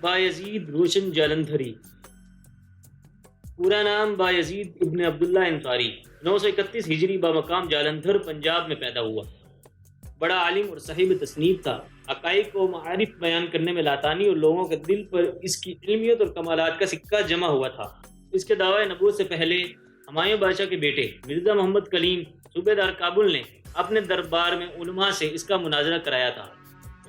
بايزيد روشن جالندھری، پورا نام بايزيد ابن عبداللہ انصاری، 931 ہجری بمقام جالندھر پنجاب میں پیدا ہوا۔ بڑا عالم اور صاحب تصنیف تھا۔ حقائق و معارف بیان کرنے میں لاتانی اور لوگوں کے دل پر اس کی علمیت اور کمالات کا سکہ جمع ہوا تھا۔ اس کے دعوی نبوت سے پہلے ہمایوں بادشاہ کے بیٹے مرزا محمد کلیم صوبے دار کابل نے اپنے دربار میں علماء سے اس کا مناظرہ کرایا تھا۔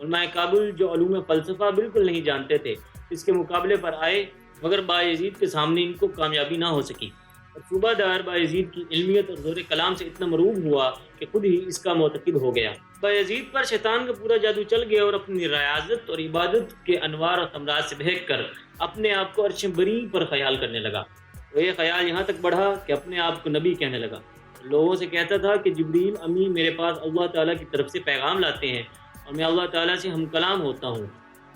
علماء کابل جو علوم فلسفہ بالکل نہیں جانتے تھے، اس کے مقابلے پر آئے، مگر بايزيد کے سامنے ان کو کامیابی نہ ہو سکی، اور صوبہ دار بايزيد کی علمیت اور زور کلام سے اتنا مرعوب ہوا کہ خود ہی اس کا معتقد ہو گیا۔ بايزيد پر شیطان کا پورا جادو چل گیا اور اپنی ریاضت اور عبادت کے انوار اور ثمرات سے بہک کر اپنے آپ کو عرش بری پر خیال کرنے لگا۔ وہ یہ خیال یہاں تک بڑھا کہ اپنے آپ کو نبی کہنے لگا۔ لوگوں سے کہتا تھا کہ جبریل امی میرے پاس اللہ تعالیٰ کی طرف سے پیغام لاتے ہیں اور میں اللہ تعالیٰ سے ہم کلام ہوتا ہوں۔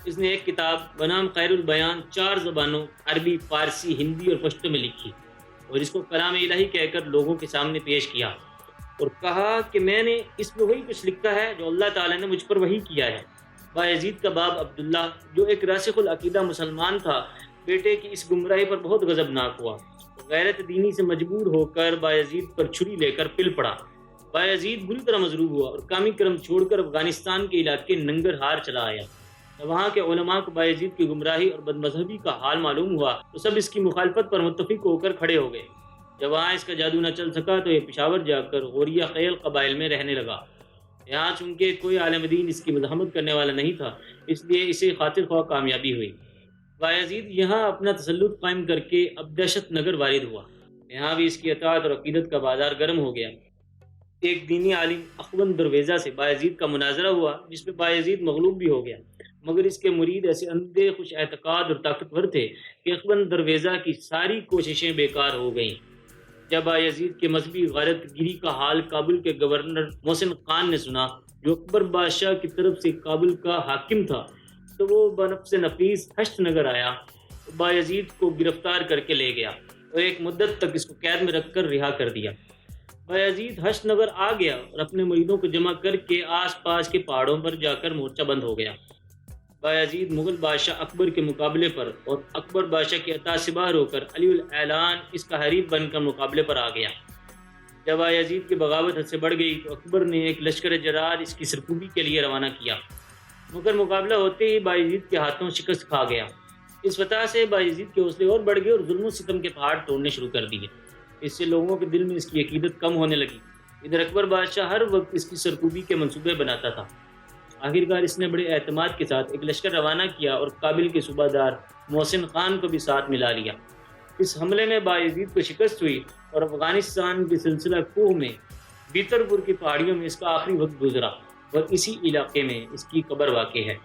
اس نے ایک کتاب بنام خیر البیان 4 زبانوں عربی، فارسی، ہندی اور پشتو میں لکھی اور اس کو کلام الہی کہہ کر لوگوں کے سامنے پیش کیا اور کہا کہ میں نے اس میں وہی کچھ لکھا ہے جو اللہ تعالیٰ نے مجھ پر وحی کیا ہے۔ بايزيد کا باپ عبداللہ جو ایک راسخ العقیدہ مسلمان تھا، بیٹے کی اس گمراہی پر بہت غضبناک ہوا۔ غیرت دینی سے مجبور ہو کر بايزيد پر چھری لے کر پل پڑا۔ بايزيد بری طرح مضروب ہوا اور کامی کرم چھوڑ کر افغانستان کے علاقے ننگرہار چلا آیا۔ جب وہاں کے علماء کو بايزيد کی گمراہی اور بد مذہبی کا حال معلوم ہوا تو سب اس کی مخالفت پر متفق ہو کر کھڑے ہو گئے۔ جب وہاں اس کا جادو نہ چل سکا تو یہ پشاور جا کر غوریہ خیل قبائل میں رہنے لگا۔ یہاں چونکہ کوئی عالم دین اس کی مزاحمت کرنے والا نہیں تھا، اس لیے اسے خاطر خواہ کامیابی ہوئی۔ بايزيد یہاں اپنا تسلط قائم کر کے اب دہشت نگر وارد ہوا۔ یہاں بھی اس کی اطاعت اور عقیدت کا بازار گرم ہو گیا۔ ایک دینی عالم اخون درویزہ سے بايزيد کا مناظرہ ہوا جس میں بايزيد مغلوب بھی ہو گیا، مگر اس کے مرید ایسے اندھے خوش اعتقاد اور طاقتور تھے کہ اخون درویزہ کی ساری کوششیں بیکار ہو گئیں۔ جب بايزيد کے مذہبی غارت گیری کا حال کابل کے گورنر محسن خان نے سنا، جو اکبر بادشاہ کی طرف سے کابل کا حاکم تھا، تو وہ بنفس نفیس ہشت نگر آیا، بايزيد کو گرفتار کر کے لے گیا اور ایک مدت تک اس کو قید میں رکھ کر رہا کر دیا۔ بايزيد ہشت نگر آ گیا اور اپنے مریدوں کو جمع کر کے آس پاس کے پہاڑوں پر جا کر مورچہ بند ہو گیا۔ بايزيد مغل بادشاہ اکبر کے مقابلے پر اور اکبر بادشاہ کے اطاعت سے باہر ہو کر علی الاعلان اس کا حریف بن کر مقابلے پر آ گیا۔ جب بايزيد کی بغاوت حد سے بڑھ گئی تو اکبر نے ایک لشکر جرار اس کی سرکوبی کے لیے روانہ کیا، مگر مقابلہ ہوتے ہی بايزيد کے ہاتھوں شکست کھا گیا۔ اس وجہ سے بايزيد کے حوصلے اور بڑھ گئے اور ظلم و ستم کے پہاڑ توڑنے شروع کر دیے۔ اس سے لوگوں کے دل میں اس کی عقیدت کم ہونے لگی۔ ادھر اکبر بادشاہ ہر وقت اس کی سرکوبی کے منصوبے بناتا تھا۔ آخرکار اس نے بڑے اعتماد کے ساتھ ایک لشکر روانہ کیا اور کابل کے صوبہ دار محسن خان کو بھی ساتھ ملا لیا۔ اس حملے میں بايزيد کو شکست ہوئی اور افغانستان کے سلسلہ کوہ میں بیتر پور کی پہاڑیوں میں اس کا آخری وقت گزرا اور اسی علاقے میں اس کی قبر واقع ہے۔